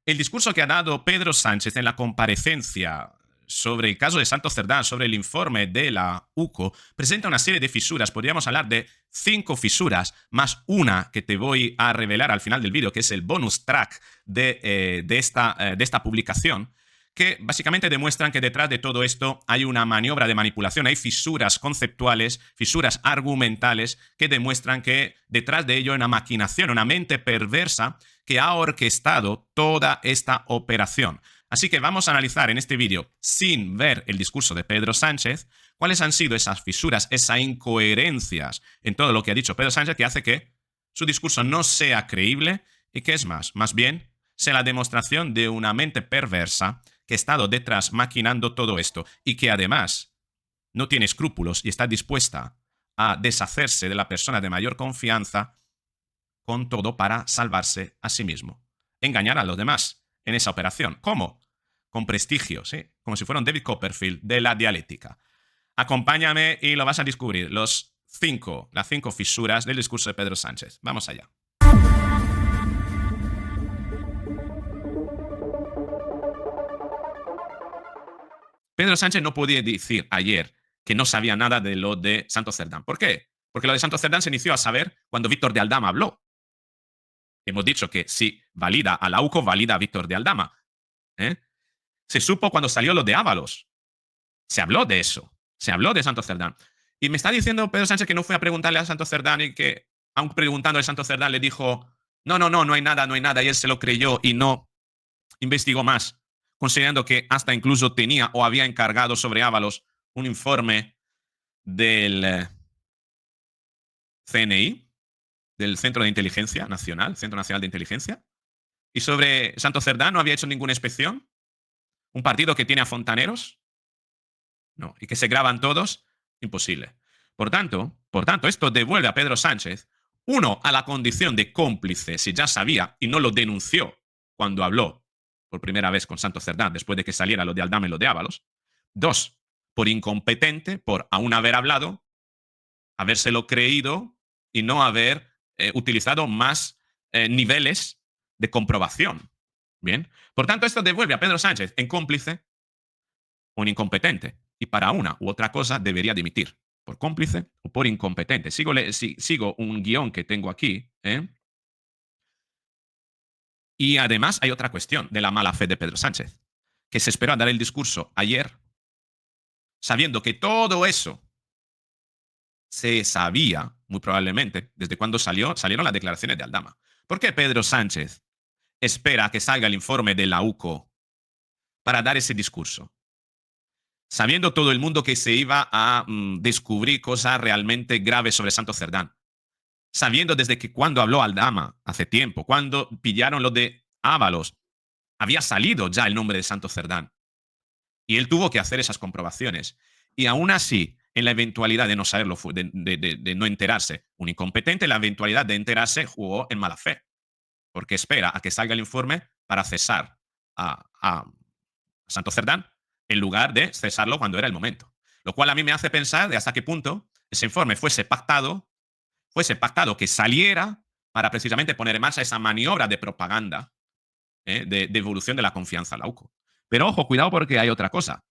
El discurso que ha dado Pedro Sánchez en la comparecencia sobre el caso de Santos Cerdán, sobre el informe de la UCO, presenta una serie de fisuras. Podríamos hablar de 5 fisuras, más una que te voy a revelar al final del vídeo, que es el bonus track de esta publicación, que básicamente demuestran que detrás de todo esto hay una maniobra de manipulación, hay fisuras conceptuales, fisuras argumentales que demuestran que detrás de ello hay una maquinación, una mente perversa que ha orquestado toda esta operación. Así que vamos a analizar en este vídeo, sin ver el discurso de Pedro Sánchez, cuáles han sido esas fisuras, esas incoherencias en todo lo que ha dicho Pedro Sánchez que hace que su discurso no sea creíble y que es más bien sea la demostración de una mente perversa que ha estado detrás maquinando todo esto y que además no tiene escrúpulos y está dispuesta a deshacerse de la persona de mayor confianza con todo para salvarse a sí mismo. Engañar a los demás en esa operación. ¿Cómo? Con prestigio, ¿sí? Como si fuera un David Copperfield de la dialéctica. Acompáñame y lo vas a descubrir. Las 5 fisuras del discurso de Pedro Sánchez. Vamos allá. Pedro Sánchez no podía decir ayer que no sabía nada de lo de Santos Cerdán. ¿Por qué? Porque lo de Santos Cerdán se inició a saber cuando Víctor de Aldama habló. Hemos dicho que si valida a la UCO, valida a Víctor de Aldama. Se supo cuando salió lo de Ábalos. Se habló de eso. Se habló de Santos Cerdán. Y me está diciendo Pedro Sánchez que no fue a preguntarle a Santos Cerdán y que, aun preguntando a Santos Cerdán, le dijo, no hay nada, y él se lo creyó y no investigó más, considerando que hasta incluso tenía o había encargado sobre Ábalos un informe del CNI, del Centro de Inteligencia Nacional, Centro Nacional de Inteligencia, y sobre Santos Cerdán no había hecho ninguna inspección, un partido que tiene a fontaneros, no, y que se graban todos, imposible. Por tanto, esto devuelve a Pedro Sánchez, uno, a la condición de cómplice, si ya sabía y no lo denunció cuando habló por primera vez con Santos Cerdán, después de que saliera lo de Aldama y lo de Ábalos. Dos, por incompetente, por aún haber hablado, habérselo creído y no haber utilizado más niveles de comprobación. Bien. Por tanto, esto devuelve a Pedro Sánchez en cómplice, un incompetente. Y para una u otra cosa debería dimitir, por cómplice o por incompetente. Sigo un guión que tengo aquí. Y además hay otra cuestión de la mala fe de Pedro Sánchez, que se esperó a dar el discurso ayer, sabiendo que todo eso se sabía, muy probablemente, desde cuando salieron las declaraciones de Aldama. ¿Por qué Pedro Sánchez espera a que salga el informe de la UCO para dar ese discurso? Sabiendo todo el mundo que se iba a descubrir cosas realmente graves sobre Santos Cerdán. Sabiendo desde que cuando habló Aldama, hace tiempo, cuando pillaron lo de Ábalos, había salido ya el nombre de Santos Cerdán. Y él tuvo que hacer esas comprobaciones. Y aún así, en la eventualidad de no saberlo, de no enterarse, un incompetente, la eventualidad de enterarse jugó en mala fe. Porque espera a que salga el informe para cesar a Santos Cerdán en lugar de cesarlo cuando era el momento. Lo cual a mí me hace pensar de hasta qué punto ese informe fuese pactado que saliera para precisamente poner en marcha esa maniobra de propaganda de devolución de la confianza a la UCO. Pero ojo, cuidado porque hay otra cosa.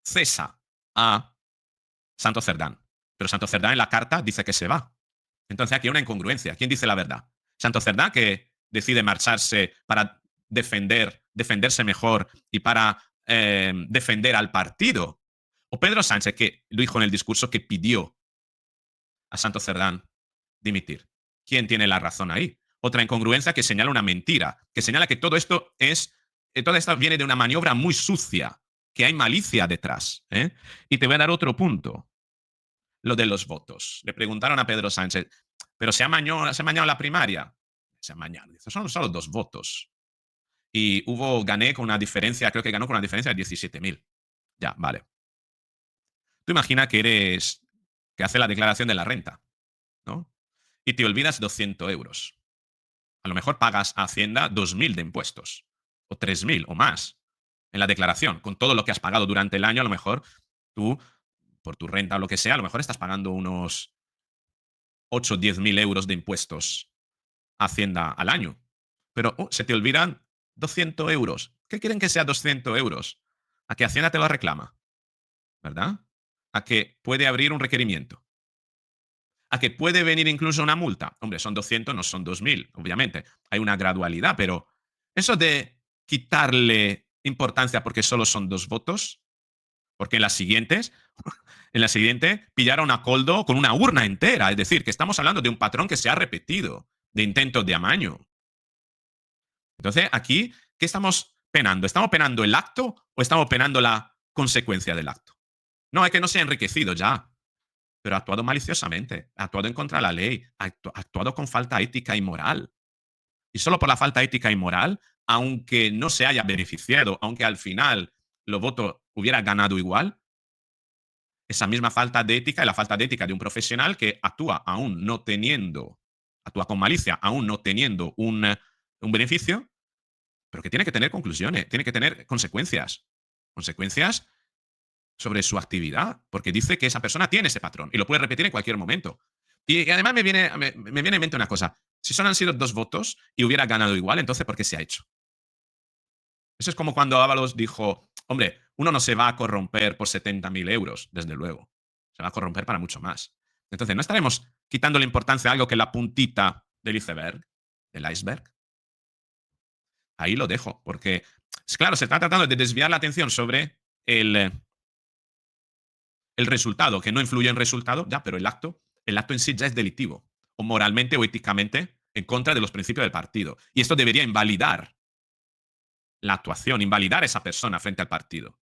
Cesa a Santos Cerdán. Pero Santos Cerdán en la carta dice que se va. Entonces aquí hay una incongruencia. ¿Quién dice la verdad? Santos Cerdán, que decide marcharse para defenderse mejor y para defender al partido. O Pedro Sánchez, que lo dijo en el discurso, que pidió a Santos Cerdán dimitir. ¿Quién tiene la razón ahí? Otra incongruencia que señala una mentira, que señala que todo esto viene de una maniobra muy sucia, que hay malicia detrás. Y te voy a dar otro punto, lo de los votos. Le preguntaron a Pedro Sánchez, ¿pero se ha mañado la primaria? Se ha mañado. Son solo 2 votos. Y gané con una diferencia, creo que ganó con una diferencia de 17.000. Ya, vale. Tú imagina que hace la declaración de la renta, ¿no? Y te olvidas 200 euros. A lo mejor pagas a Hacienda 2.000 de impuestos, o 3.000 o más en la declaración. Con todo lo que has pagado durante el año, a lo mejor tú, por tu renta o lo que sea, a lo mejor estás pagando unos 8 o 10.000 euros de impuestos a Hacienda al año. Pero se te olvidan 200 euros. ¿Qué quieren que sea 200 euros? A que Hacienda te lo reclama, ¿verdad? A que puede abrir un requerimiento. A que puede venir incluso una multa. Hombre, son 200, no son 2000, obviamente. Hay una gradualidad, pero eso de quitarle importancia porque solo son 2 votos, porque en la siguiente pillaron a Coldo con una urna entera. Es decir, que estamos hablando de un patrón que se ha repetido, de intentos de amaño. Entonces, aquí, ¿qué estamos penando? ¿Estamos penando el acto o estamos penando la consecuencia del acto? No, es que no se ha enriquecido ya, pero ha actuado maliciosamente, ha actuado en contra de la ley, ha actuado con falta ética y moral. Y solo por la falta ética y moral, aunque no se haya beneficiado, aunque al final los votos hubiera ganado igual, esa misma falta de ética y la falta de ética de un profesional que actúa aún no teniendo, actúa con malicia, aún no teniendo un beneficio, pero que tiene que tener conclusiones, tiene que tener consecuencias. Consecuencias sobre su actividad, porque dice que esa persona tiene ese patrón y lo puede repetir en cualquier momento. Y además me viene en mente una cosa. Si solo han sido 2 votos y hubiera ganado igual, entonces ¿por qué se ha hecho? Eso es como cuando Ábalos dijo, hombre, uno no se va a corromper por 70.000 euros, desde luego. Se va a corromper para mucho más. Entonces, ¿no estaremos quitando la importancia a algo que es la puntita del iceberg? Del iceberg. Ahí lo dejo, porque, claro, se está tratando de desviar la atención sobre el resultado, que no influye en resultado, ya, pero el acto en sí ya es delictivo, o moralmente o éticamente en contra de los principios del partido. Y esto debería invalidar la actuación, invalidar a esa persona frente al partido.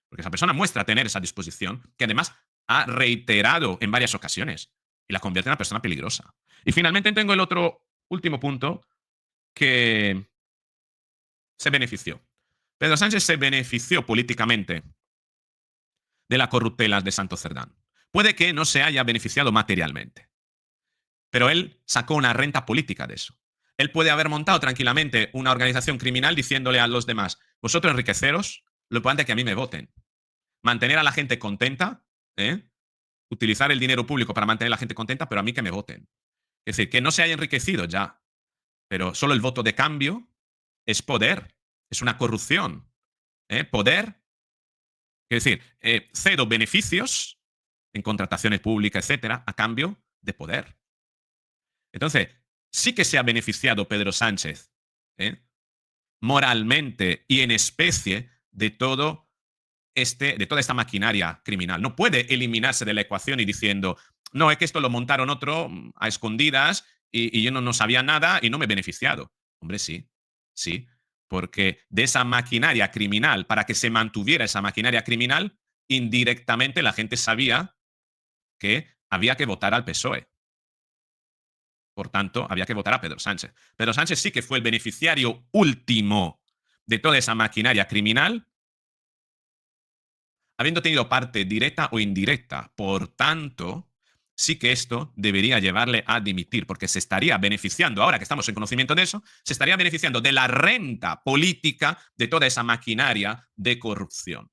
Porque esa persona muestra tener esa disposición, que además ha reiterado en varias ocasiones, y la convierte en una persona peligrosa. Y finalmente tengo el otro último punto, que se benefició. Pedro Sánchez se benefició políticamente de la corruptela de Santo Cerdán. Puede que no se haya beneficiado materialmente, pero él sacó una renta política de eso. Él puede haber montado tranquilamente una organización criminal diciéndole a los demás, vosotros enriqueceros, lo importante es que a mí me voten. Mantener a la gente contenta, ¿eh? Utilizar el dinero público para mantener a la gente contenta, pero a mí que me voten. Es decir, que no se haya enriquecido ya, pero solo el voto de cambio es poder, es una corrupción. Poder, es decir, cedo beneficios en contrataciones públicas, etcétera, a cambio de poder. Entonces, sí que se ha beneficiado Pedro Sánchez, ¿eh? Moralmente y en especie de de toda esta maquinaria criminal. No puede eliminarse de la ecuación y diciendo, no, es que esto lo montaron otro a escondidas y yo no sabía nada y no me he beneficiado. Hombre, sí, sí, porque de esa maquinaria criminal, para que se mantuviera esa maquinaria criminal, indirectamente la gente sabía que había que votar al PSOE. Por tanto, había que votar a Pedro Sánchez. Pedro Sánchez sí que fue el beneficiario último de toda esa maquinaria criminal, habiendo tenido parte directa o indirecta. Por tanto, sí que esto debería llevarle a dimitir, porque se estaría beneficiando, ahora que estamos en conocimiento de eso, se estaría beneficiando de la renta política de toda esa maquinaria de corrupción.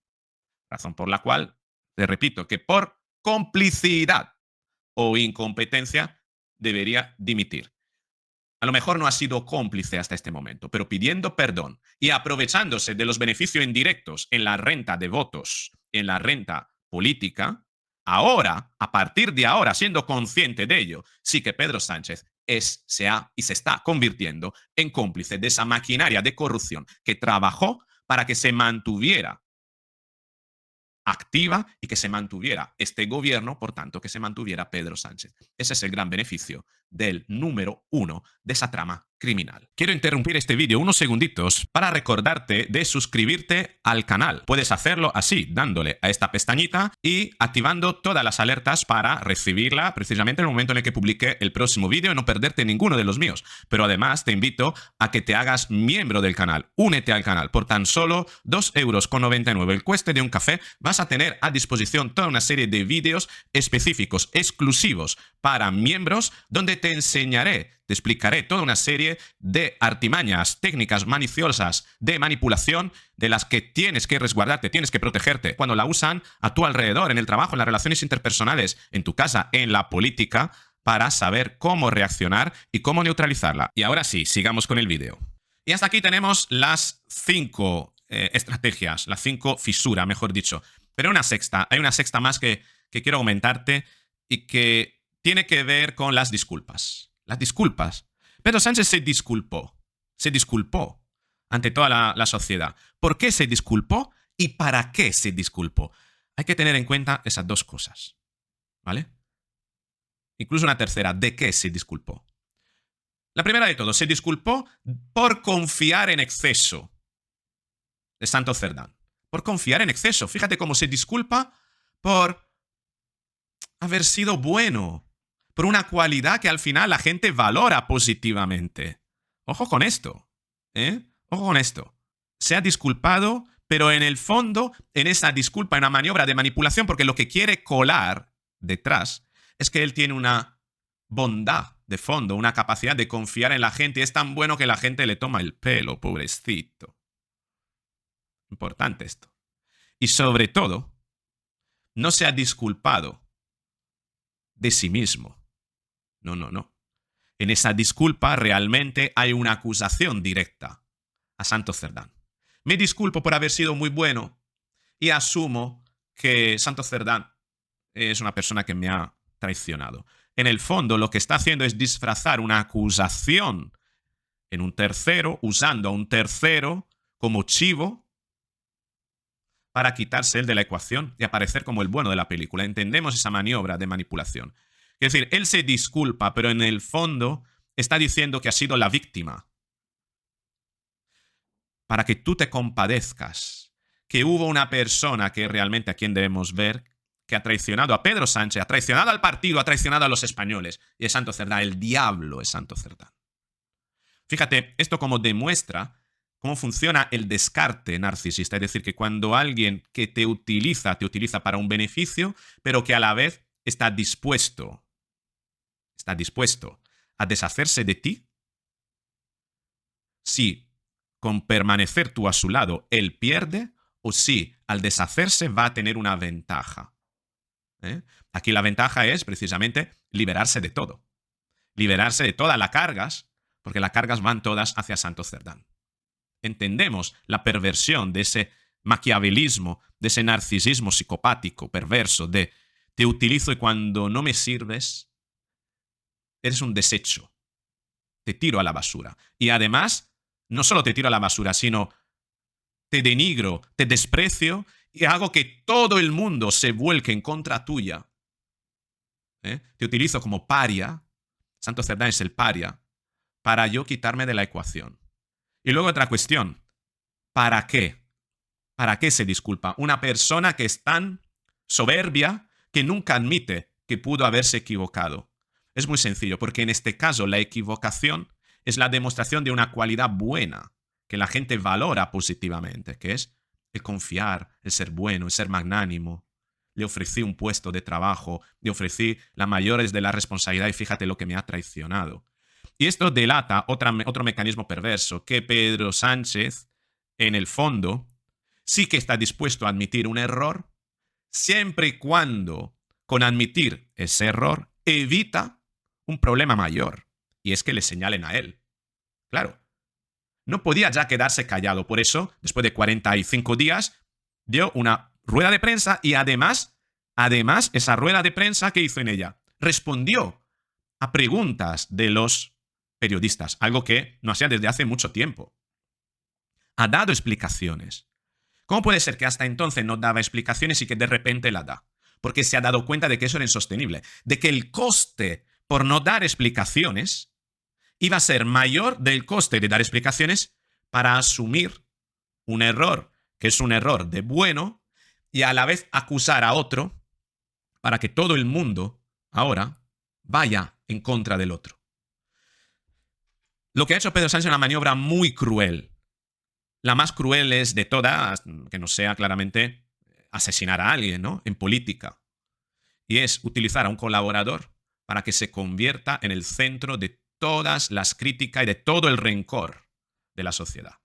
Razón por la cual, te repito, que por complicidad o incompetencia debería dimitir. A lo mejor no ha sido cómplice hasta este momento, pero pidiendo perdón y aprovechándose de los beneficios indirectos en la renta de votos, en la renta política, ahora, a partir de ahora, siendo consciente de ello, sí que Pedro Sánchez se está convirtiendo en cómplice de esa maquinaria de corrupción que trabajó para que se mantuviera activa y que se mantuviera este gobierno, por tanto, que se mantuviera Pedro Sánchez. Ese es el gran beneficio del número 1 de esa trama criminal. Quiero interrumpir este vídeo unos segunditos para recordarte de suscribirte al canal. Puedes hacerlo así, dándole a esta pestañita y activando todas las alertas para recibirla precisamente en el momento en el que publique el próximo vídeo y no perderte ninguno de los míos. Pero además te invito a que te hagas miembro del canal. Únete al canal por tan solo 2,99 € el cueste de un café. Vas a tener a disposición toda una serie de vídeos específicos, exclusivos para miembros, donde te enseñaré, te explicaré toda una serie de artimañas, técnicas maliciosas de manipulación de las que tienes que resguardarte, tienes que protegerte cuando la usan a tu alrededor, en el trabajo, en las relaciones interpersonales, en tu casa, en la política, para saber cómo reaccionar y cómo neutralizarla. Y ahora sí, sigamos con el vídeo. Y hasta aquí tenemos las 5 estrategias, las 5 fisuras, mejor dicho. Pero hay una sexta más que quiero comentarte y que tiene que ver con las disculpas. Las disculpas. Pedro Sánchez se disculpó ante toda la sociedad. ¿Por qué se disculpó y para qué se disculpó? Hay que tener en cuenta esas dos cosas, ¿vale? Incluso una tercera, ¿de qué se disculpó? La primera de todo, se disculpó por confiar en exceso de Santos Cerdán. Por confiar en exceso. Fíjate cómo se disculpa por haber sido bueno, por una cualidad que al final la gente valora positivamente. Ojo con esto, ¿eh? Ojo con esto. Se ha disculpado, pero en el fondo, en esa disculpa, en una maniobra de manipulación, porque lo que quiere colar detrás es que él tiene una bondad de fondo, una capacidad de confiar en la gente. Es tan bueno que la gente le toma el pelo, pobrecito. Importante esto. Y sobre todo, no se ha disculpado de sí mismo. No, no, no. En esa disculpa realmente hay una acusación directa a Santos Cerdán. Me disculpo por haber sido muy bueno y asumo que Santos Cerdán es una persona que me ha traicionado. En el fondo, lo que está haciendo es disfrazar una acusación en un tercero, usando a un tercero como chivo para quitarse él de la ecuación y aparecer como el bueno de la película. Entendemos esa maniobra de manipulación. Es decir, él se disculpa, pero en el fondo está diciendo que ha sido la víctima. Para que tú te compadezcas, que hubo una persona que realmente a quien debemos ver, que ha traicionado a Pedro Sánchez, ha traicionado al partido, ha traicionado a los españoles. Y es Santos Cerdán, el diablo es Santos Cerdán. Fíjate, esto como demuestra cómo funciona el descarte narcisista. Es decir, que cuando alguien que te utiliza para un beneficio, pero que a la vez está dispuesto a deshacerse de ti, si con permanecer tú a su lado él pierde, o si al deshacerse va a tener una ventaja. Aquí la ventaja es precisamente liberarse de todo. Liberarse de todas las cargas, porque las cargas van todas hacia Santos Cerdán. Entendemos la perversión de ese maquiavelismo, de ese narcisismo psicopático, perverso, de te utilizo y cuando no me sirves, eres un desecho. Te tiro a la basura. Y además, no solo te tiro a la basura, sino te denigro, te desprecio y hago que todo el mundo se vuelque en contra tuya. Te utilizo como paria. Santos Cerdán es el paria para yo quitarme de la ecuación. Y luego otra cuestión. ¿Para qué? ¿Para qué se disculpa? Una persona que es tan soberbia que nunca admite que pudo haberse equivocado. Es muy sencillo, porque en este caso la equivocación es la demostración de una cualidad buena que la gente valora positivamente, que es el confiar, el ser bueno, el ser magnánimo. Le ofrecí un puesto de trabajo, le ofrecí la mayor de la responsabilidad y fíjate lo que me ha traicionado. Y esto delata otro mecanismo perverso, que Pedro Sánchez, en el fondo, sí que está dispuesto a admitir un error, siempre y cuando, con admitir ese error, evita un problema mayor, y es que le señalen a él. Claro, no podía ya quedarse callado, por eso, después de 45 días, dio una rueda de prensa y además, esa rueda de prensa, ¿qué hizo en ella? Respondió a preguntas de los periodistas, algo que no hacía desde hace mucho tiempo. Ha dado explicaciones. ¿Cómo puede ser que hasta entonces no daba explicaciones y que de repente la da? Porque se ha dado cuenta de que eso era insostenible, de que el coste por no dar explicaciones iba a ser mayor del coste de dar explicaciones para asumir un error, que es un error de bueno, y a la vez acusar a otro para que todo el mundo ahora vaya en contra del otro. Lo que ha hecho Pedro Sánchez es una maniobra muy cruel. La más cruel es de todas, que no sea claramente asesinar a alguien, ¿no? En política. Y es utilizar a un colaborador para que se convierta en el centro de todas las críticas y de todo el rencor de la sociedad.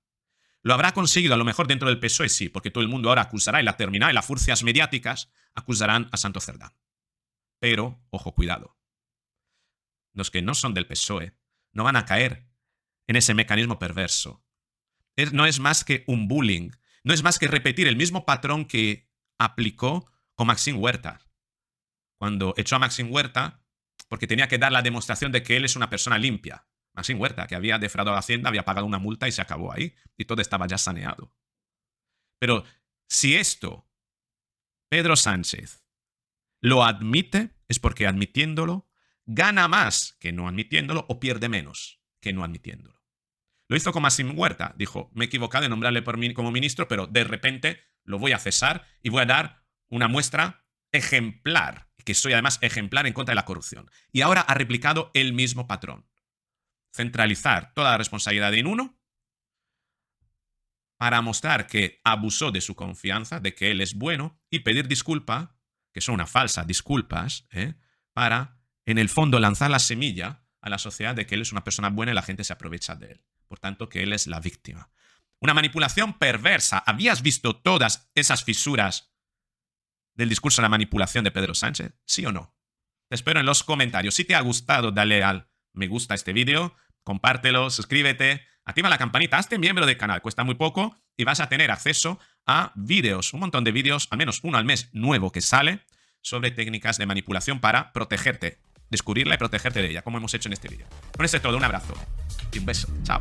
¿Lo habrá conseguido a lo mejor dentro del PSOE? Sí, porque todo el mundo ahora acusará y la terminal y las furcias mediáticas acusarán a Santos Cerdán. Pero, ojo, cuidado. Los que no son del PSOE no van a caer en ese mecanismo perverso no es más que un bullying. No es más que repetir el mismo patrón que aplicó con Maxim Huerta. Cuando echó a Maxim Huerta porque tenía que dar la demostración de que él es una persona limpia. Maxim Huerta, que había defraudado a Hacienda, había pagado una multa y se acabó ahí. Y todo estaba ya saneado. Pero si esto Pedro Sánchez lo admite, es porque admitiéndolo gana más que no admitiéndolo o pierde menos que no admitiéndolo. Lo hizo con Maxim Huerta. Dijo, me he equivocado en nombrarle como ministro, pero de repente lo voy a cesar y voy a dar una muestra ejemplar, que soy además ejemplar en contra de la corrupción. Y ahora ha replicado el mismo patrón. Centralizar toda la responsabilidad en uno para mostrar que abusó de su confianza, de que él es bueno, y pedir disculpa, que son unas falsas disculpas, para, en el fondo, lanzar la semilla a la sociedad de que él es una persona buena y la gente se aprovecha de él. Por tanto, que él es la víctima. Una manipulación perversa. ¿Habías visto todas esas fisuras del discurso de la manipulación de Pedro Sánchez? ¿Sí o no? Te espero en los comentarios. Si te ha gustado, dale al me gusta a este vídeo, compártelo, suscríbete, activa la campanita, hazte miembro del canal, cuesta muy poco y vas a tener acceso a vídeos, un montón de vídeos, al menos uno al mes nuevo que sale, sobre técnicas de manipulación para protegerte, descubrirla y protegerte de ella, como hemos hecho en este vídeo. Con esto es todo, un abrazo y un beso. Chao.